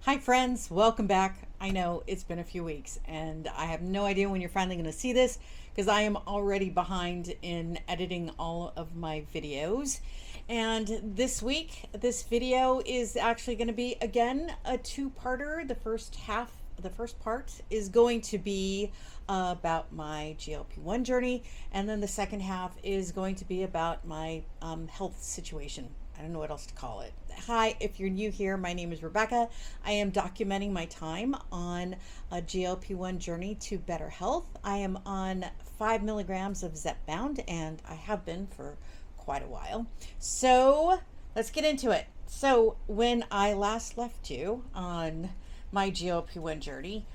Hi friends, welcome back. I know it's been a few weeks and I have no idea when you're finally going to see this because I am already behind in editing all of my videos. And this week, this video is actually going to be again a two-parter. The first part is going to be about my GLP-1 journey, and then the second half is going to be about my health situation. I don't know what else to call it. Hi, if you're new here, my name is Rebecca. I am documenting my time on a GLP-1 journey to better health. I am on 5 milligrams of Zepbound, and I have been for quite a while. So let's get into it. So when I last left you on my GLP-1 journey,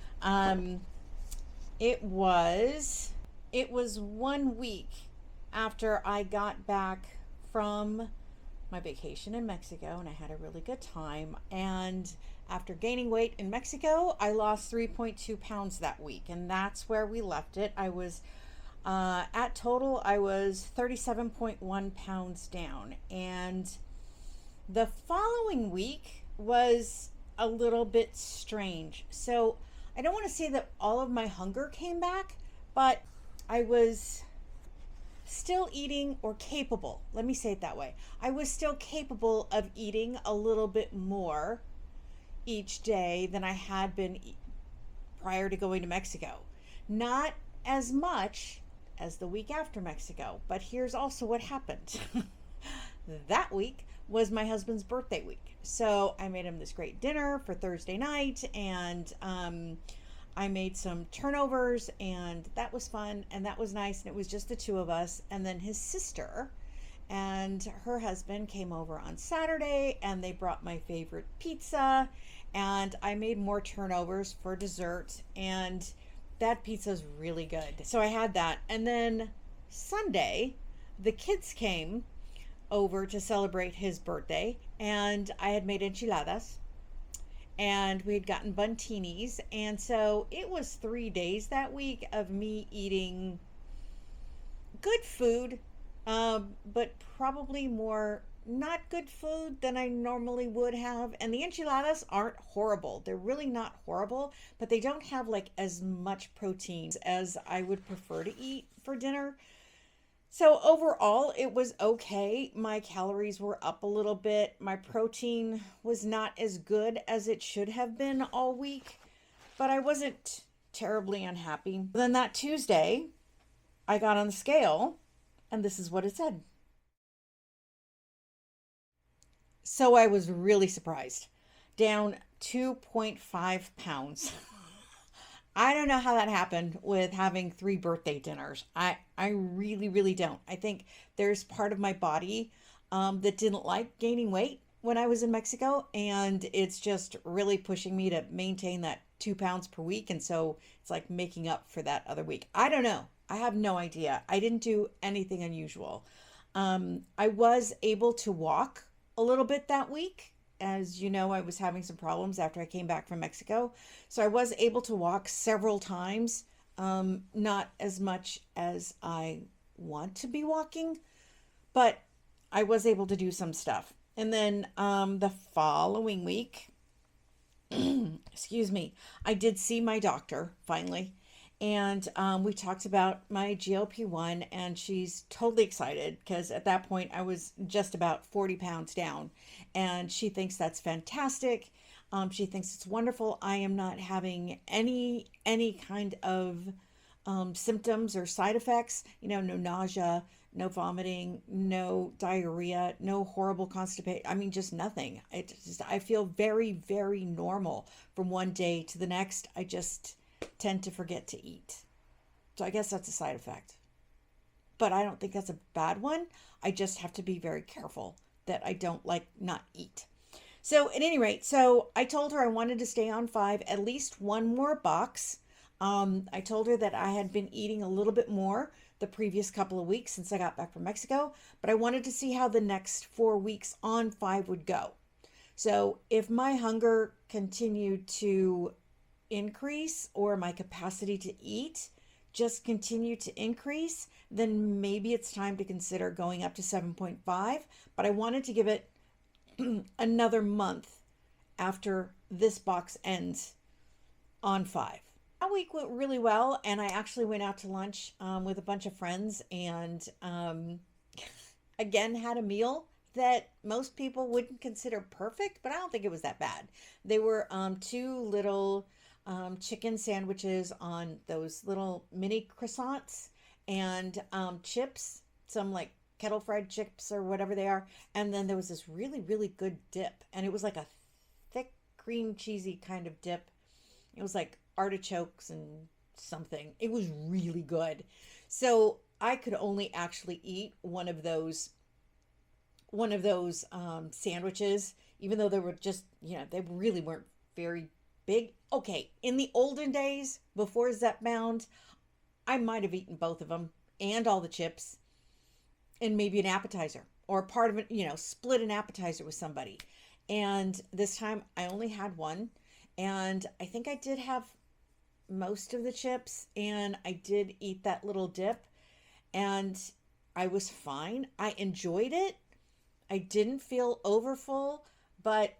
it was 1 week after I got back from my vacation in Mexico, and I had a really good time. And after gaining weight in Mexico, I lost 3.2 pounds that week, and that's where we left it. I was at total, I was 37.1 pounds down, and the following week was a little bit strange. So I don't want to say that all of my hunger came back, but I was still eating, or capable, let me say it that way. I was still capable of eating a little bit more each day than I had been prior to going to Mexico. Not as much as the week after Mexico, but here's also what happened. That week was my husband's birthday week. So I made him this great dinner for Thursday night, and I made some turnovers, and that was fun, and that was nice, and it was just the two of us. And then his sister and her husband came over on Saturday, and they brought my favorite pizza, and I made more turnovers for dessert, and that pizza is really good. So I had that. And then Sunday, the kids came over to celebrate his birthday, and I had made enchiladas, and we had gotten buntinis. And so it was 3 days that week of me eating good food, but probably more not good food than I normally would have. And the enchiladas aren't horrible. They're really not horrible, but they don't have like as much protein as I would prefer to eat for dinner. So overall, it was okay. My calories were up a little bit. My protein was not as good as it should have been all week, but I wasn't terribly unhappy. Then that Tuesday, I got on the scale, and this is what it said. So I was really surprised. Down 2.5 pounds. I don't know how that happened with having 3 birthday dinners. I really, really don't. I think there's part of my body that didn't like gaining weight when I was in Mexico, and it's just really pushing me to maintain that 2 pounds per week. And so it's like making up for that other week. I don't know. I have no idea. I didn't do anything unusual. I was able to walk a little bit that week. As you know, I was having some problems after I came back from Mexico. So I was able to walk several times, not as much as I want to be walking, but I was able to do some stuff. And then the following week, excuse me, I did see my doctor finally. And we talked about my GLP-1, and she's totally excited because at that point I was just about 40 pounds down, and she thinks that's fantastic. She thinks it's wonderful. I am not having any kind of symptoms or side effects. No nausea, no vomiting, no diarrhea, no horrible constipation. I mean, just nothing. I feel very, very normal from one day to the next. I just tend to forget to eat. So I guess that's a side effect. But I don't think that's a bad one. I just have to be very careful that I don't not eat. So at any rate, so I told her I wanted to stay on 5, at least one more box. I told her that I had been eating a little bit more the previous couple of weeks since I got back from Mexico, but I wanted to see how the next 4 weeks on 5 would go. So if my hunger continued to increase, or my capacity to eat just continue to increase, then maybe it's time to consider going up to 7.5. But I wanted to give it another month after this box ends on 5. That week went really well, and I actually went out to lunch with a bunch of friends, and again had a meal that most people wouldn't consider perfect, but I don't think it was that bad. They were two little chicken sandwiches on those little mini croissants, and chips, some like kettle fried chips or whatever they are. And then there was this really, really good dip, and it was like a thick cream cheesy kind of dip. It was like artichokes and something. It was really good. So I could only actually eat one of those sandwiches, even though they were just, they really weren't very big. Okay, in the olden days before Zepbound, I might have eaten both of them and all the chips and maybe an appetizer or part of it, split an appetizer with somebody. And this time I only had one, and I think I did have most of the chips, and I did eat that little dip, and I was fine. I enjoyed it. I didn't feel overfull, but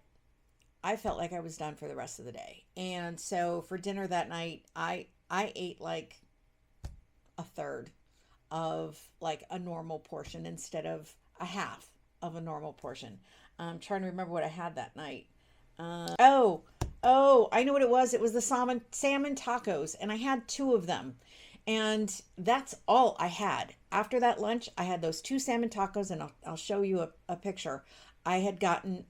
I felt like I was done for the rest of the day. And so for dinner that night, I ate like a third of like a normal portion instead of a half of a normal portion. I'm trying to remember what I had that night. Oh, I know what it was. It was the salmon tacos, and I had 2 of them. And that's all I had. After that lunch, I had those 2 salmon tacos, and I'll show you a picture. I had gotten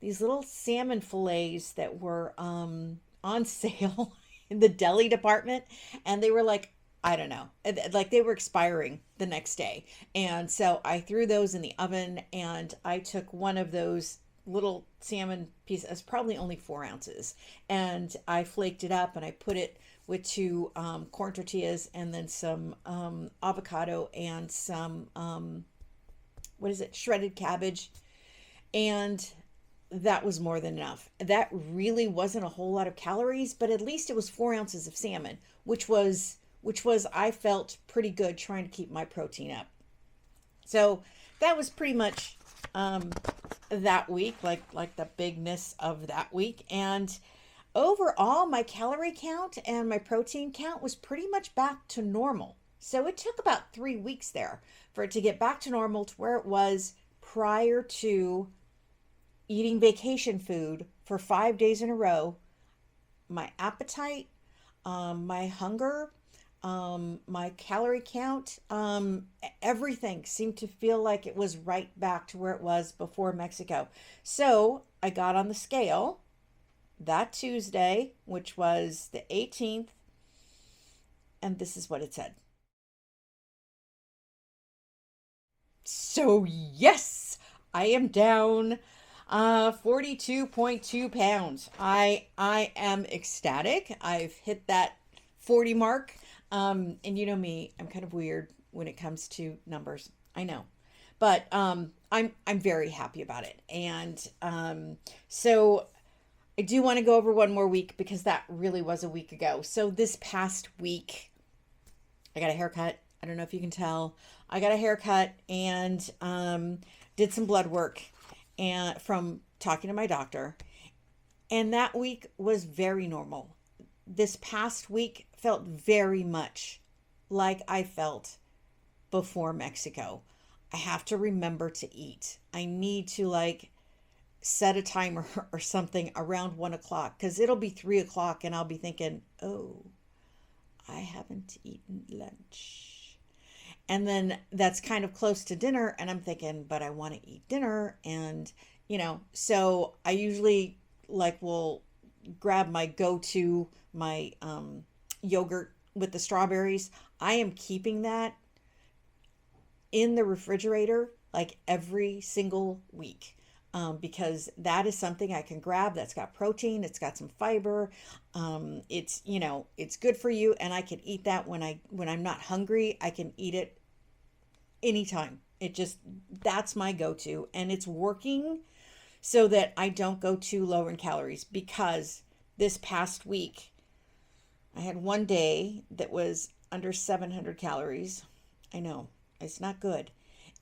these little salmon fillets that were on sale in the deli department, and they were like, I don't know, like they were expiring the next day. And so I threw those in the oven, and I took one of those little salmon pieces, probably only 4 ounces, and I flaked it up, and I put it with 2 corn tortillas, and then some avocado and some shredded cabbage, and that was more than enough. That really wasn't a whole lot of calories, but at least it was 4 ounces of salmon, which was I felt pretty good trying to keep my protein up. So that was pretty much that week, like the bigness of that week. And overall, my calorie count and my protein count was pretty much back to normal. So it took about 3 weeks there for it to get back to normal, to where it was prior to eating vacation food for 5 days in a row. My appetite, my hunger, my calorie count, everything seemed to feel like it was right back to where it was before Mexico. So I got on the scale that Tuesday, which was the 18th, and this is what it said. So yes, I am down 42.2 pounds. I am ecstatic. I've hit that 40 mark. And you know me, I'm kind of weird when it comes to numbers. I know. But I'm very happy about it. And so I do want to go over one more week, because that really was a week ago. So this past week, I got a haircut. I don't know if you can tell. I got a haircut and did some blood work and from talking to my doctor. And that week was very normal. This past week felt very much like I felt before Mexico. I have to remember to eat. I need to set a timer or something around 1 o'clock, because it'll be 3 o'clock and I'll be thinking, oh, I haven't eaten lunch. And then that's kind of close to dinner, and I'm thinking, but I want to eat dinner. And, so I usually will grab my go-to, my yogurt with the strawberries. I am keeping that in the refrigerator every single week. Because that is something I can grab that's got protein, it's got some fiber, it's it's good for you, and I can eat that when I'm not hungry. I can eat it anytime. That's my go-to, and it's working so that I don't go too low in calories. Because this past week I had one day that was under 700 calories. I know, it's not good.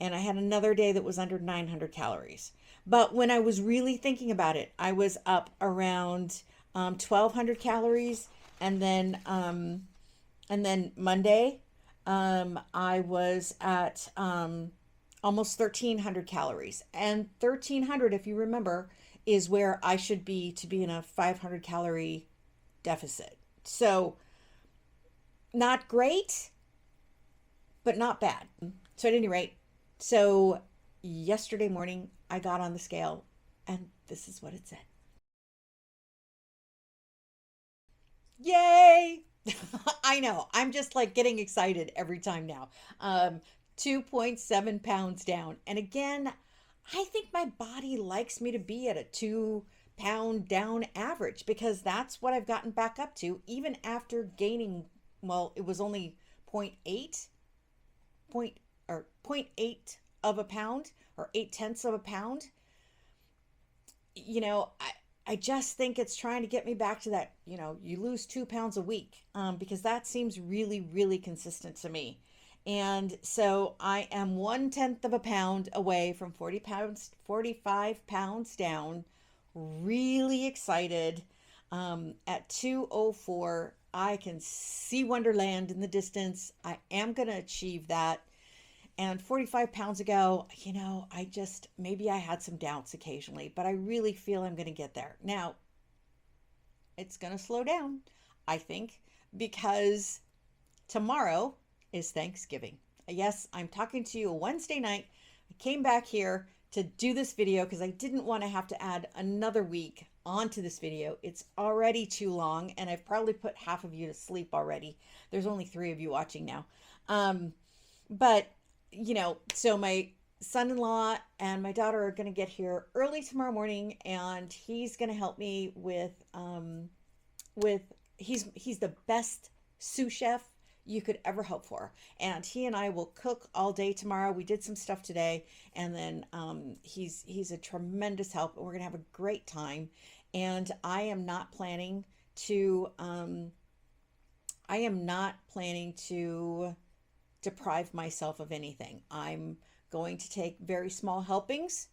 And I had another day that was under 900 calories. But when I was really thinking about it, I was up around 1,200 calories, and then Monday, I was at almost 1,300 calories. And 1,300, if you remember, is where I should be to be in a 500 calorie deficit. So not great, but not bad. So at any rate, so yesterday morning I got on the scale and this is what it said. Yay! I know. I'm just like getting excited every time now. 2.7 pounds down. And again, I think my body likes me to be at a 2 pound down average because that's what I've gotten back up to, even after gaining, well, it was only point 0.8 point or zero point 0.8 of a pound or 0.8 of a pound. You know, I just think it's trying to get me back to that, you lose 2 pounds a week, because that seems really, really consistent to me. And so I am 1/10 of a pound away from 40 pounds, 45 pounds down. Really excited. At 204, I can see Wonderland in the distance. I am going to achieve that. And 45 pounds ago, maybe I had some doubts occasionally, but I really feel I'm going to get there. Now, it's going to slow down, I think, because tomorrow is Thanksgiving. Yes, I'm talking to you a Wednesday night. I came back here to do this video because I didn't want to have to add another week onto this video. It's already too long, and I've probably put half of you to sleep already. There's only 3 of you watching now. But so my son-in-law and my daughter are going to get here early tomorrow morning, and he's going to help me with he's the best sous chef you could ever hope for, and he and I will cook all day tomorrow. We did some stuff today, and then he's a tremendous help, and we're gonna have a great time. And I am not planning to deprive myself of anything. I'm going to take very small helpings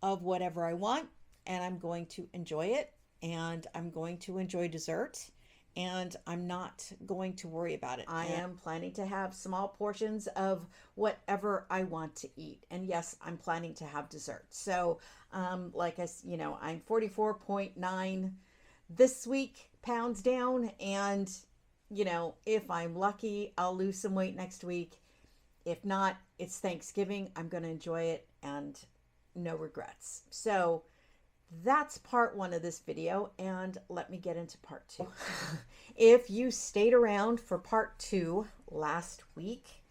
of whatever I want, and I'm going to enjoy it, and I'm going to enjoy dessert, and I'm not going to worry about it. I am planning to have small portions of whatever I want to eat. And yes, I'm planning to have dessert. So, I'm 44.9 this week, pounds down, and if I'm lucky, I'll lose some weight next week. If not, it's Thanksgiving. I'm going to enjoy it and no regrets. So that's part 1 of this video, and let me get into part 2. If you stayed around for part 2 last week,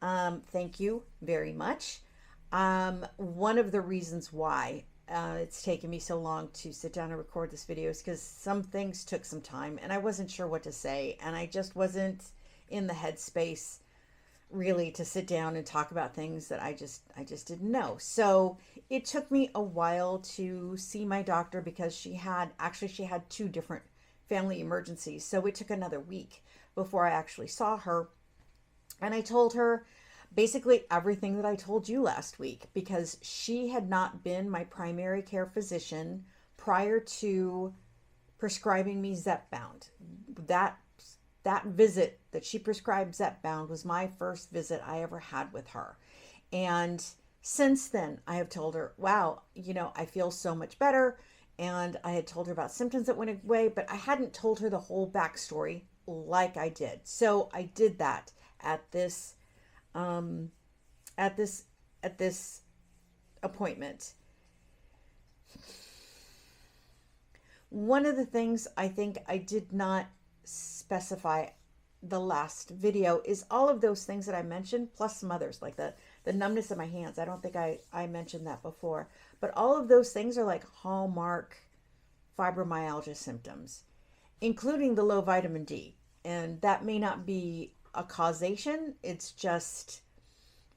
thank you very much. One of the reasons why it's taken me so long to sit down and record this video is because some things took some time and I wasn't sure what to say, and I just wasn't in the headspace really to sit down and talk about things that I just didn't know. So it took me a while to see my doctor because she had 2 different family emergencies. So it took another week before I actually saw her. And I told her basically everything that I told you last week, because she had not been my primary care physician prior to prescribing me Zepbound. That visit that she prescribed Zepbound was my first visit I ever had with her. And since then, I have told her, wow, I feel so much better. And I had told her about symptoms that went away, but I hadn't told her the whole backstory like I did. So I did that at this appointment. One of the things I think I did not specify the last video is all of those things that I mentioned, plus some others, like the numbness in my hands. I don't think I mentioned that before, but all of those things are like hallmark fibromyalgia symptoms, including the low vitamin D. And that may not be a causation. It's just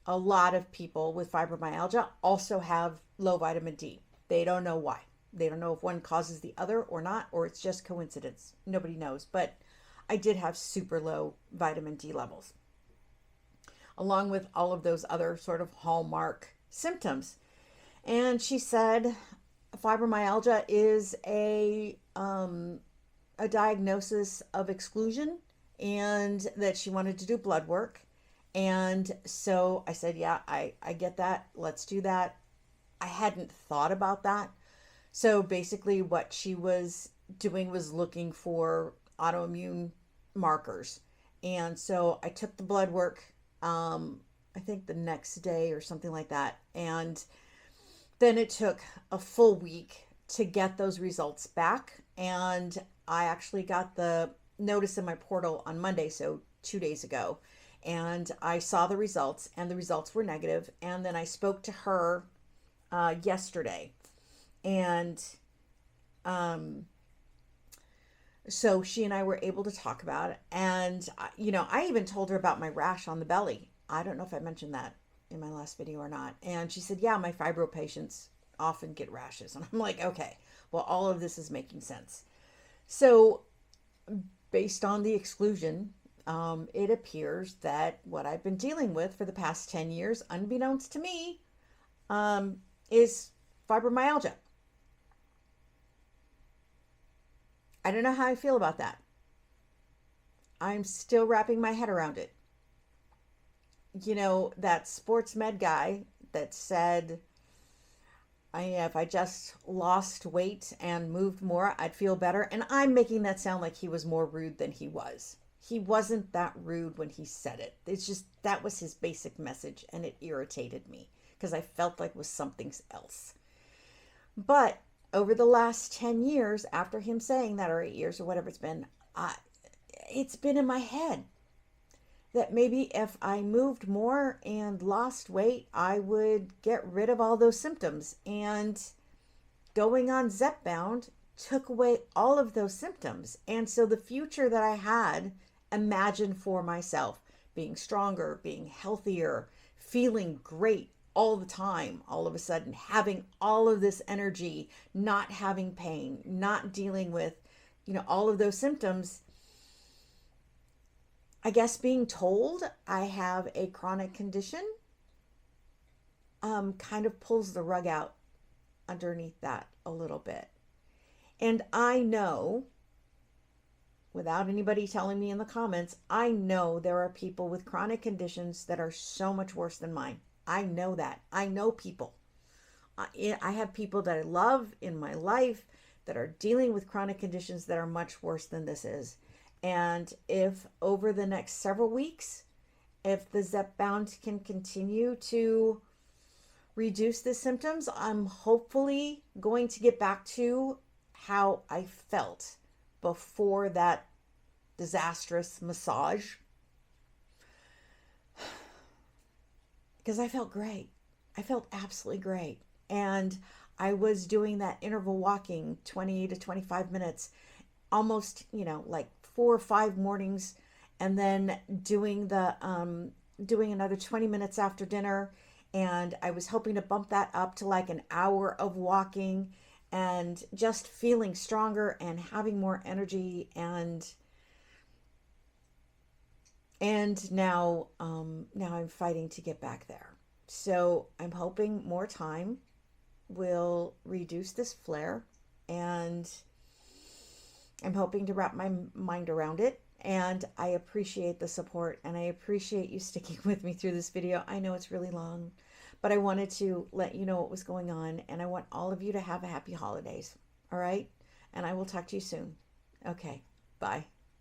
a lot of people with fibromyalgia also have low vitamin D. They don't know why. They don't know if one causes the other or not, or it's just coincidence. Nobody knows. But I did have super low vitamin D levels, along with all of those other sort of hallmark symptoms. And she said fibromyalgia is a diagnosis of exclusion, and that she wanted to do blood work. And so I said, yeah, I get that. Let's do that. I hadn't thought about that. So basically, what she was doing was looking for autoimmune markers. And so I took the blood work, I think the next day or something like that. And then it took a full week to get those results back. And I actually got the notice in my portal on Monday, so 2 days ago. And I saw the results, and the results were negative. And then I spoke to her yesterday. And so she and I were able to talk about it. And, I even told her about my rash on the belly. I don't know if I mentioned that in my last video or not. And she said, yeah, my fibro patients often get rashes. And I'm like, okay, well, all of this is making sense. So based on the exclusion, it appears that what I've been dealing with for the past 10 years, unbeknownst to me, is fibromyalgia. I don't know how I feel about that. I'm still wrapping my head around it. That sports med guy that said, if I just lost weight and moved more, I'd feel better. And I'm making that sound like he was more rude than he was. He wasn't that rude when he said it. It's just, that was his basic message, and it irritated me because I felt like it was something else. But over the last 10 years after him saying that, or 8 years or whatever it's been in my head that maybe if I moved more and lost weight, I would get rid of all those symptoms. And going on Zepbound took away all of those symptoms. And so the future that I had imagined for myself, being stronger, being healthier, feeling great all the time, all of a sudden having all of this energy, not having pain, not dealing with, all of those symptoms. I guess being told I have a chronic condition kind of pulls the rug out underneath that a little bit. And I know, without anybody telling me in the comments, I know there are people with chronic conditions that are so much worse than mine. I know that. I know people. I have people that I love in my life that are dealing with chronic conditions that are much worse than this is. And if over the next several weeks, if the Zepbound can continue to reduce the symptoms, I'm hopefully going to get back to how I felt before that disastrous massage. Because I felt great. I felt absolutely great. And I was doing that interval walking 20 to 25 minutes, almost, like 4 or 5 mornings, and then doing another 20 minutes after dinner. And I was hoping to bump that up to like an hour of walking, and just feeling stronger and having more energy. And now I'm fighting to get back there. So I'm hoping more time will reduce this flare, and I'm hoping to wrap my mind around it. And I appreciate the support, and I appreciate you sticking with me through this video. I know it's really long, but I wanted to let you know what was going on, and I want all of you to have a happy holidays. All right? And I will talk to you soon. Okay. Bye.